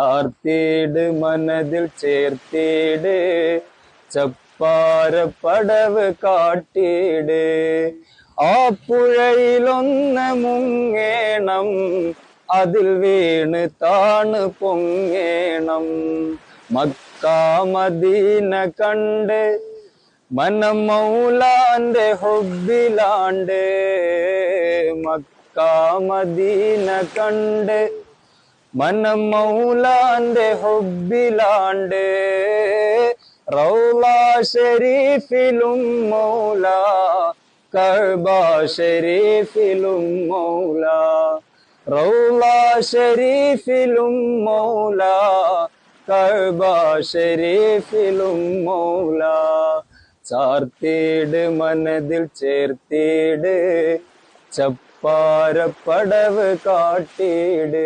ആർത്തിട് മനതിൽ ചേർത്തിട് ചപ്പാര പടവ് കാട്ടിട് ആ പുഴയിലൊന്ന് മുങ്ങേണം അതിൽ വീണ് താണ് പൊങ്ങേണം മക്കാ മദീന കണ്ട് മനം മൗലാന്റെ ഹുബ്ബിലാണ്ട് മക്കാ മദീന കണ്ട് മനം മൗലാന്റെ ഹുബ്ബിലാണ്ട് റൗള ഷരീഫിലും മൗല കഅബ ഷരീഫിലും മൗല റൗള ഷരീഫിലും മൗല കഅബ ഷരീഫിലും മൗല ചാർത്തിട് മനതിൽ ചേർത്തിട് ചപ്പാര പടവ് കാട്ടിട്